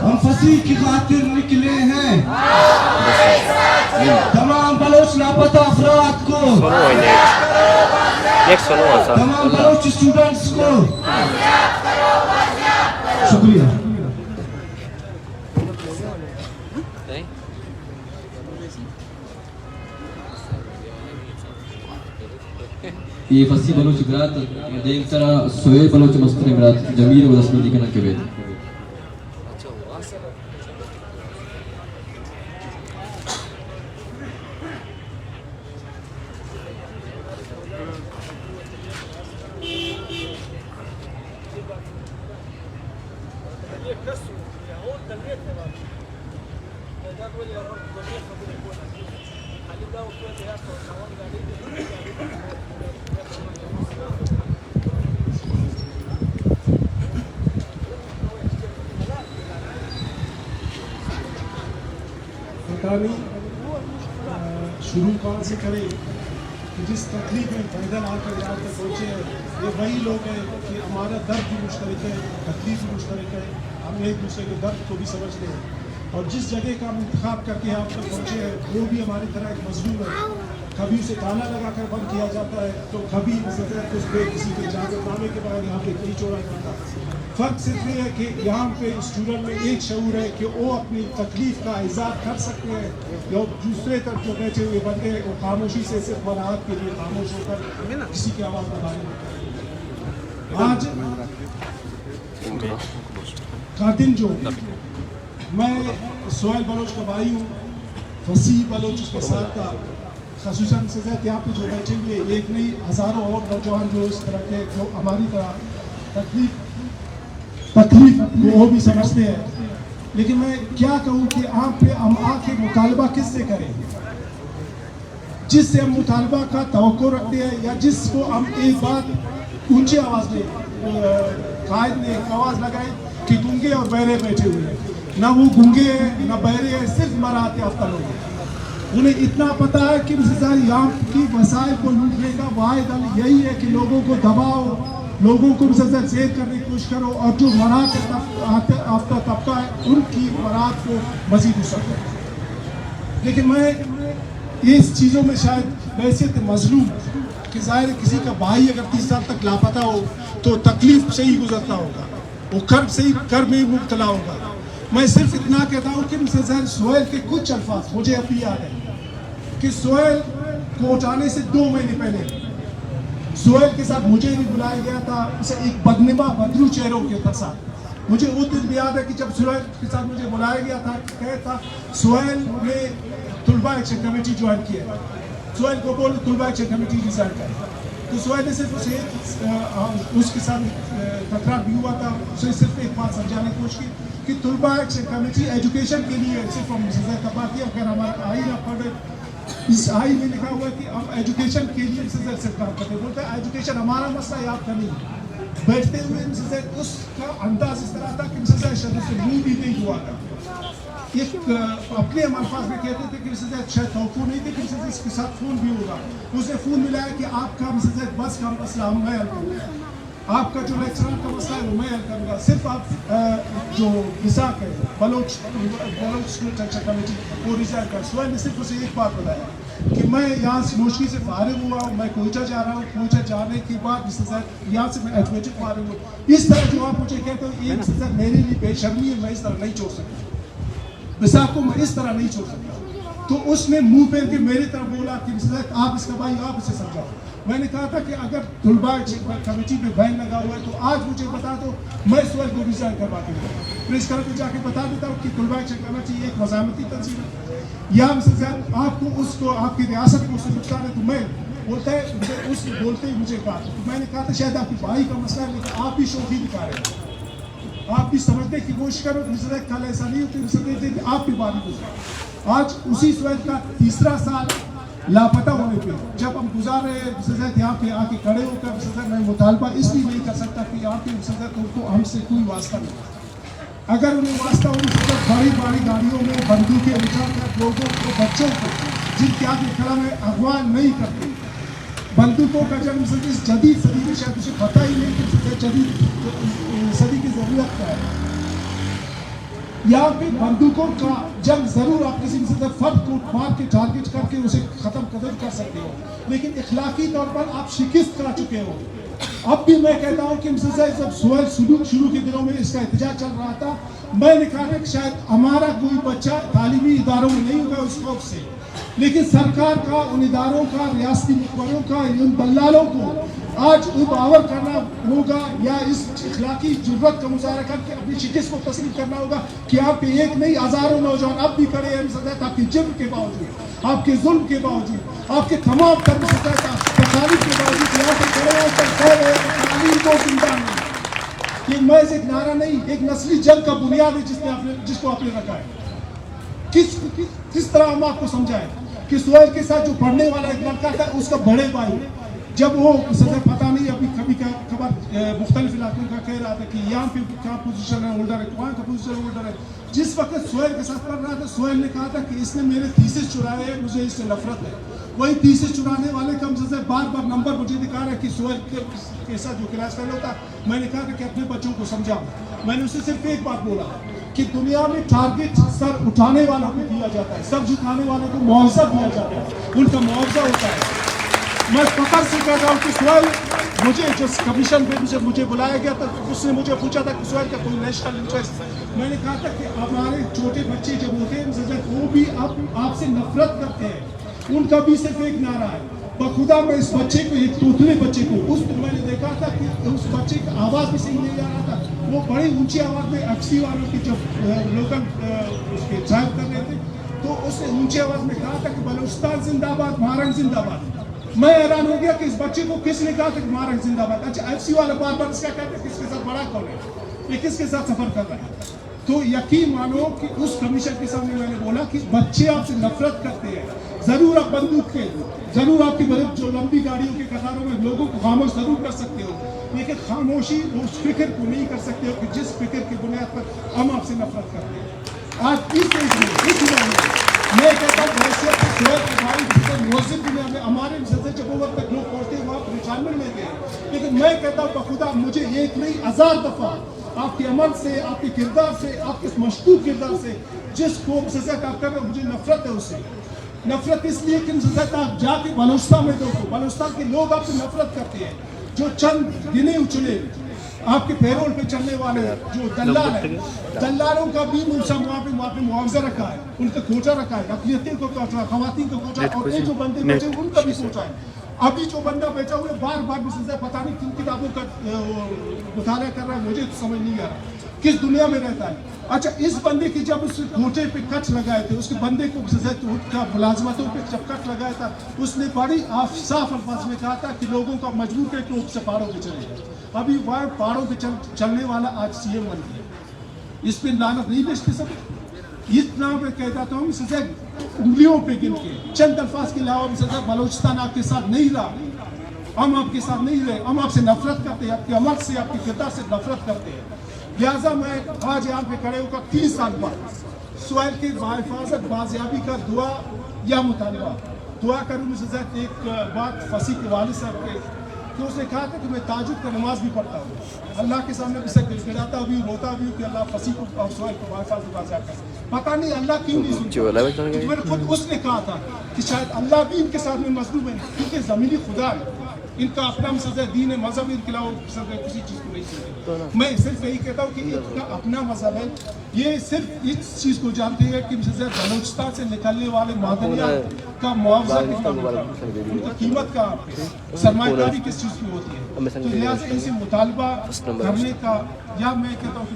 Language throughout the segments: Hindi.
हम फसीह की खातिर निकले हैं। तमाम बलोच लापता अफराद को, तमाम बलोच स्टूडेंट्स को शुक्रिया। ये फसी बलोच ग्रात देख तरह सोए बलोच मस्तर ग्रात जमीर व दसमी दिखना के बेद शुरू कहाँ से करें कि जिस तकलीफ में पैदल आकर यहाँ तक पहुँचे हैं, ये वही लोग हैं कि हमारा दर्द भी मुश्तरक है, तकलीफ भी मुश्तरक है, हम एक दूसरे के दर्द को भी समझते हैं। और जिस जगह का हम इंतखाब करके यहाँ तक पहुँचे हैं वो भी हमारी तरह एक मजलूम है। कभी उसे ताला लगाकर बंद किया जाता है तो कभी उस पर किसी के इजाज़तनामे के बाद यहाँ पे नहीं छोड़ा जाता। फ़र्क सिर्फ ये है कि यहाँ पे स्टूडेंट में एक शऊर है कि वो अपनी तकलीफ़ का इज़हार कर सकते हैं, या दूसरे तरफ जो बैठे हुए बंदे हैं वो खामोशी से सिर्फ मराहत के लिए खामोश होकर किसी की आवाज़ बढ़ा नहीं। आज का दिन जो मैं सोहेल बलोच का भाई हूँ, फसीह बलोच उसके साथ था, ख़ुसूसन सज़द यहाँ पे जो बैठे हुए एक नहीं हज़ारों और नौजवान जो इस तरह के जो हमारी तरह तकलीफ को वो भी समझते हैं। लेकिन मैं क्या कहूँ कि आप पे हम आके मुतालबा किससे करें, जिससे हम मुतालबा का तवक्को रखते हैं या जिसको हम एक बात ऊंची आवाज़ में कायद ने एक आवाज़ लगाई कि गूंगे और बहरे बैठे हुए हैं। ना वो गूंगे हैं ना बहरे हैं, सिर्फ मराहत याफ्ता लोग हैं। उन्हें इतना पता है कि यहाँ की वसाइल को लूटने का वाहिद हल यही है कि लोगों को दबाओ, लोगों को जेर करने की कोशिश करो, और जो मराहत याफ्ता तबका है उनकी मराहत को मजीद उसर करो। लेकिन मैं इस चीज़ों में शायद हैसियत मजलूम कि ज़ाहिर किसी का भाई अगर 30 साल तक लापता हो तो तकलीफ से ही गुजरता होगा, वो कर्ब से ही कर्ब में मुब्तला होगा। मैं सिर्फ इतना कहता हूँ कि सोहेल के कुछ अल्फाज मुझे अभी याद है कि सोहेल को उठाने से 2 महीने पहले सोहेल के साथ मुझे भी बुलाया गया था, उसे एक बदनिमा बदरू चेहरों के साथ। मुझे वो दिन भी याद है कि जब सोहेल के साथ मुझे बुलाया गया था, कहता सोहेल ने तुलबा एक्शन कमेटी ज्वाइन किया, सोहेल को बोल तुलबा एक्शन कमेटी डिज़ाइन कर। तो सोहेल ने सिर्फ उसे उसके साथ तकरार भी हुआ था, उसे सिर्फ एक बात समझाने की कोशिश की कि तुलबा एक्शन कमेटी एजुकेशन के लिए सिर्फ हम तबाकी अगर हमारा आइन आप पढ़े, इस आइन में लिखा हुआ है कि हम एजुकेशन के लिए सिर्फ काम करते हैं। बोलते हैं एजुकेशन हमारा मसला याद का नहीं। बैठते हुए उसका अंदाज इस तरह था कि शरीर से मुँह भी नहीं हुआ था। एक अपने अल्फाज में कहते थे कि शायद तोफ़ू नहीं थे कि इसके साथ फ़ोन भी होगा। उसने फ़ोन मिलाया कि आपका बस का मसला हम मैं हल करूँगा, आपका जो लेक्चरर का मसला है वो मैं हल करूँगा, सिर्फ आप जो विसाख है बलोच लेक्चर कमेटी वो रिजाइन कर। सोहेल ने सिर्फ उसे एक बात बताया कि मैं यहाँ से नौशगी से फारिग हुआ हूँ, मैं कोयटा जा रहा हूँ, कोयटा जाने के बाद यहाँ से मैं एडवोकेट फारिग हूँ। इस तरह जो आप मुझे कहते हो ये मेरे लिए बेशर्मी है, मैं इस तरह नहीं छोड़ सकता, विसाख को मैं इस तरह नहीं छोड़ सकता। तो उसने मुंह फेर के मेरी तरफ बोला कि आप इसका भाई आप इसे समझाओ। मैंने कहा था कि अगर तुलबा कमेटी में बैन लगा हुआ है तो आज मुझे बता दो, मैं सोहेल को रिजाइन करवा के दूँगा। प्रेस क्लब में जाके बता देता हूँ कि तुलबा कमेटी एक मज़ामती तंजीम है, या आपको उसको आपकी रियासत को उससे नुकसान है। तो मैं बोलता है उस बोलते ही मुझे कहा, तो मैंने कहा था शायद आपके भाई का मसला है, लेकिन आप भी शोखी दिखा रहे हैं, आप भी समझने की कोशिश करो। कल ऐसा नहीं होती, आप भी बारी गुजरे। आज उसी सोहेल का 3रा साल लापता होने पे जब हम गुजार रहे हैं यहाँ पे आके खड़े होकर मैं मुतालबा इसलिए नहीं कर सकता कि यहाँ पे उनको हमसे कोई वास्ता नहीं। अगर उन्हें वास्ता हो बड़ी बड़ी गाड़ियों में बंदूकें उठाकर लोगों को, बच्चों को जिनके आगे खड़ा में अगवा नहीं करते, बंदूकों का जन्म इस जदीद सदी में शायद उसे पता ही नहीं कि जदीद सदी की ज़रूरत क्या है। यहाँ पे बंदूकों का जंग जरूर आप किसी फर्द को मार के टारगेट करके उसे खत्म कर सकते हो, लेकिन इखलाकी तौर पर आप शिकस्त कर चुके हो। अब भी मैं कहता हूँ कि जब सोहेल शुरू के दिनों में इसका एहतजाज चल रहा था, मैंने कहा कि शायद हमारा कोई बच्चा तालीमी इदारों में नहीं होगा उस खौफ से, लेकिन सरकार का, उन इदारों का, रियासती मुखबरों का, उन दलालों को आज उबावर करना होगा या इस इखलाकी जुर्रत का मुजाहरा करके अपनी शिकस्त को तस्लीम करना होगा कि आप एक नहीं हज़ारों नौजवान अब भी खड़े हैं आपके जुर्म के बावजूद, आपके जुल्म के बावजूद, आपके तमाम तकालीफ के बावजूद यहाँ पे खड़े हैं को जिंदा नहीं। ये महज एक नारा नहीं, एक नस्ली जंग का बुनियाद है जिसको आपने रखा है। किस तरह हम आपको समझाएं कि सोहेल के साथ जो पढ़ने वाला एक लड़का था, उसका बड़े भाई जब वो पता नहीं अभी कभी का खबर मुख्तलिफ इलाकों का कह रहा था कि यहाँ पे क्या पोजीशन है, होल्डर है, वहाँ का पोजीशन होल्डर है। जिस वक्त सोहेल के साथ पढ़ रहा था, सोहेल ने कहा था कि इसने मेरे थीसिस चुराए हैं, मुझे इससे नफरत है। वही थीसिस चुराने वाले का बार बार नंबर मुझे दिखा रहा है कि सोहेल के साथ जो क्लास फेल होता। मैंने कहा था कि अपने बच्चों को समझाओ। मैंने उससे सिर्फ एक बात बोला कि दुनिया में टारगेट सर उठाने वालों को दिया जाता है, सर झुकाने वालों को मुआवजा दिया जाता है, उनका मुआवजा होता है। मैं फखर से कह रहा हूँ कि सोहेल, मुझे जो कमीशन पे मुझे बुलाया गया था, उसने मुझे पूछा था कि सोहेल का कोई नेशनल इंटरेस्ट। मैंने कहा था कि हमारे छोटे बच्चे जब होते हैं वो भी आपसे नफरत करते हैं, उनका भी सिर्फ एक नारा है, बखुदा मैं इस बच्चे को, एक तोतले बच्चे को, उस मैंने देखा था कि उस बच्चे की आवाज़ भी सही नहीं जा रहा था, वो बड़ी ऊंची आवाज़ में अक्सी वालों की जब लोकल उसके ड्राइव कर रहे थे तो उसने ऊंची आवाज़ में कहा था कि बलूचिस्तान जिंदाबाद, महारंग जिंदाबाद। मैं हैरान हो गया कि इस बच्चे को किसने कहा था कि महारंग जिंदाबाद। अच्छा, एफसी वाला बार बार इसका कहते हैं किसके साथ बड़ा कौन है, ये किसके साथ सफर कर रहा है। तो यकीन मानो कि उस कमीशन के सामने मैंने बोला कि बच्चे आपसे नफरत करते हैं, जरूर आप बंदूक के, जरूर आपकी बड़े जो लंबी गाड़ियों के कतारों में लोगों को खामोश जरूर कर सकते हो, लेकिन खामोशी उस फिक्र को नहीं कर सकते हो कि जिस फिक्र की बुनियाद पर हम आपसे नफरत करते हैं। आज इस देश में, इस दुनिया में मैं कहता हूँ हैसियत से शोर के भाई मुहसिब दुनिया में हमारे जब वो तक लोग पहुँचते हैं वहाँ रिटायरमेंट में थे, लेकिन मैं कहता हूँ बखुदा मुझे एक नहीं 1000 दफ़ा आपके अमल से, आपके किरदार से, आपके मशकूक किरदार से जिस कौम से आप कर रहे हो मुझे नफरत है उससे। नफरत इसलिए कि आप जाके बलूचिस्तान में देखो, बलूचिस्तान के लोग आपसे नफरत करते हैं। जो चंद गिने उचले आपके पैरोल पे चलने वाले जो दल्लाल है, दल्लालों का भी वहाँ पे मुआवजा रखा है, उनका कोटा रखा है, अक़लियतों को कोटा, ख़वातीन को कोटा, और ये जो बंदे बचे उनका भी कोटा है। अभी जो बंदा बेचा हुआ बार बार पता नहीं किन किताबों का मुताला कर रहा है, मुझे तो समझ नहीं आ रहा किस दुनिया में रहता है। अच्छा, इस बंदे की जब उस कोटे पे कट लगाए थे, उसके बंदे को का मुलाजमतों पे जब कट लगाया था, उसने बड़ी साफ अल्फाज में कहा था कि लोगों का मजबूर करके लोग से पहाड़ों पे चले गए। अभी वह पहाड़ों पे चलने वाला आज सीएम बन गया। इस पे लानत नहीं बेचते सब, इतना मैं कहता था हूँ सजा उंगलियों पे गिन के चंद अल्फाज के अलावा सजा बलूचिस्तान आपके साथ नहीं रहा, हम आपके साथ नहीं रहे, हम आपसे नफरत करते हैं, आपके अमल से, आपके किरदार से नफरत करते हैं। लिहाजा मैं आज यहाँ पे खड़े होकर 3 साल बाद सोहेल की बाहिफाजत बाजियाबी का दुआ या मुतालबा दुआ करूँ। मुझे एक बात फसी के वालिद साहब के तो उसने कहा था कि मैं ताजुद का नमाज भी पढ़ता हूँ, अल्लाह के सामने भी गिड़गिड़ाता भी, रोता भी कि अल्लाह फसी को और सोहेल को बाहिफाजत बाजियाब कर। पता नहीं अल्लाह क्यों नहीं सुनता, मेरे खुद उसने कहा था कि शायद अल्लाह भी इनके साथ में मजलूम है, क्योंकि ज़मीनी खुदा है, इनका अपना सजा दीन है, मजहब इनके अलावा किसी चीज़ को नहीं सुनते। मैं सिर्फ यही कहता हूँ कि इनका अपना मजहब है, ये सिर्फ इस चीज़ को जानते हैं कि बलूचिस्तान से निकलने वाले मादनियात का मुआवजा कितना मिलता है, उनकी कीमत का सरमायादारी किस चीज़ की होती है। तो लिहाजा इनसे मुतालबा करने का, या मैं कहता हूँ कि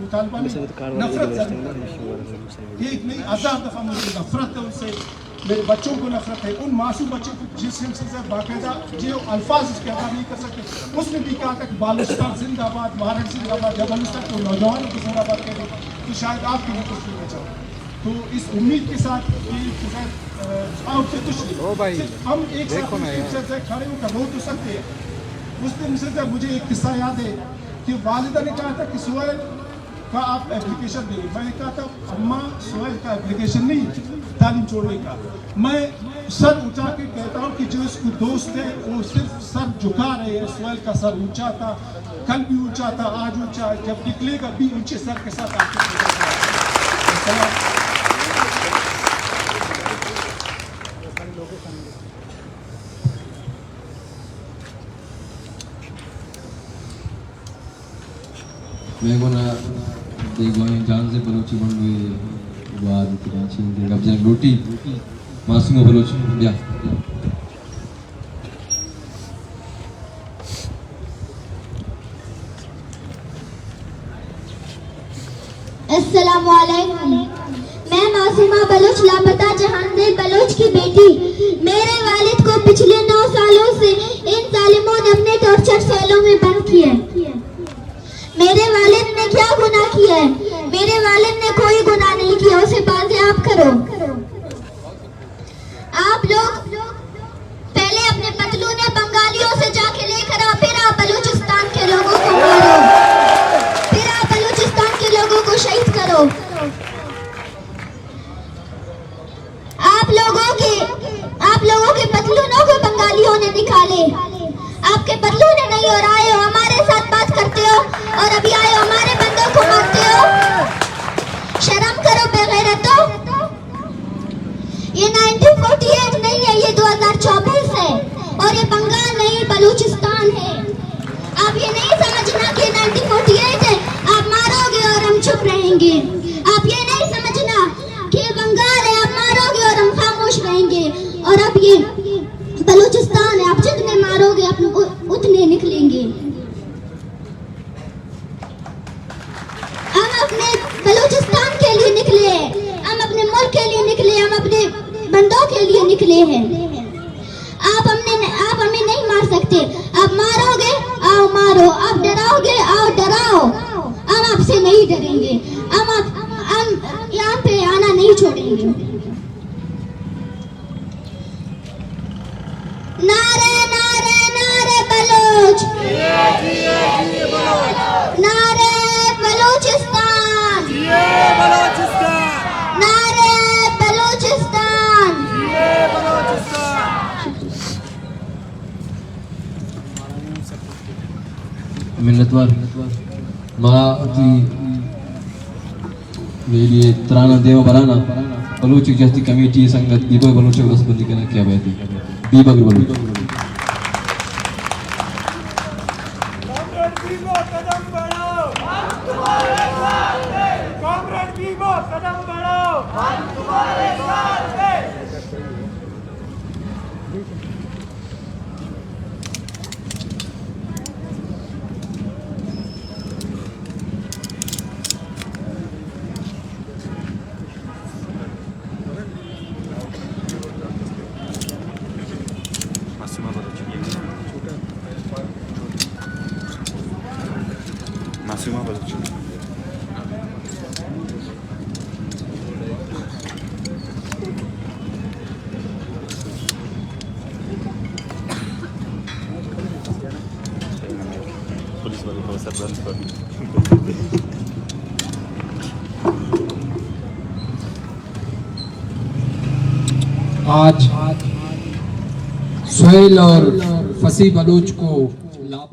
मुतालबा में नफरत एक नहीं 1000 दफ़ा मुझे नफरत है उनसे, मेरे बच्चों को नफरत है, उन मासूम बच्चों को जिससे बाकायदा जो अल्फाज इसके अदा नहीं कर सकते। उसने भी कहा था कि बालूचिस्तान जिंदाबाद, महाराष्ट्र जिंदाबाद, जब बलूचिस्तान को नौजवानों को जिंदाबाद करें तो शायद आपके लिए कुछ नहीं बचा। तो इस उम्मीद के साथ आपसे कुछ नहीं, हम एक साथ खड़े होकर रो तो सकते हैं। उस दिन से मुझे एक किस्सा याद है कि वालिदा ने कहा था कि सोहेल का आप एप्लीकेशन दें। मैंने कहा था अम्मा सोहेल का एप्लीकेशन नहीं तालीम छोड़ने का, मैं सर उठा के कहता हूँ कि जो इसको दोस्त है वो सिर्फ सर झुका रहे हैं। सोहेल का सर ऊंचा था, कल भी ऊंचा था, आज ऊंचा, जब निकलेगा भी ऊंचे सर के साथ आपके। मैं को ना देखो जान से बलोची बन गए बाद की छीन दे कब्जा रोटी मासूम बलोची या अस्सलामु अलैकुम। मैं मासूमा बलोच लापता जहांगीर बलोच की बेटी। मेरे वालिद को पिछले 9 सालों से इन जालिमों ने अपने टॉर्चर सेलों में बंद किया। मेरे वालिद ने क्या गुनाह किया है? मेरे वालिद ने कोई गुनाह नहीं किया, उसे बाज़ियाब करो। आप लोग पहले अपने पतलूने बंगालियों से जाके लेकर आओ, फिर आप बलूचिस्तान के लोगों को मारो, फिर आप बलूचिस्तान के लोगों को शहीद करो। आप लोगों के पतलूनों को बंगालियों ने निकाले, आपके पतलूने नहीं और आए हो हमारे साथ बात करते हो और अभी आए हो हमारे बंदों को मारते हो। शर्म करो बेगैरतों। ये 1948 नहीं है, ये 2024 है और ये बंगाल नहीं बलूचिस्तान है। आप ये नहीं समझना कि 1948 है, आप मारोगे और हम चुप रहेंगे। आप ये नहीं समझना कि बंगाल है, आप मारोगे और हम खामोश रहेंगे। और अब ये बलूचिस्तान है, आप जितने मारोगे आप उतने निकलेंगे। हम अपने बलूचिस्तान के लिए निकले हैं, हम अपने मुल्क के लिए निकले, हम अपने बंदों के लिए निकले हैं। आप हमें नहीं मार सकते। आप मारोगे, आओ मारो, आप डराओगे, आओ डराओ। हम आपसे नहीं डरेंगे, हम यहाँ पे आना नहीं छोड़ेंगे। मिलतवर माती वेलिए तराना देव बराना बलूच जस्ती कमेटी संगत दीपक बलूच को रसबंदी करना क्या बात है दीपक बलूच कॉमरेड बीबो कदम बढ़ाओ हम तुम्हारे साथ हैं कॉमरेड बीबो कदम बढ़ाओ हम तुम्हारे साथ हैं Massimo Baloch. पुलिस वाले को सरपंच को आज सुहेल और फसी बलूच को लापता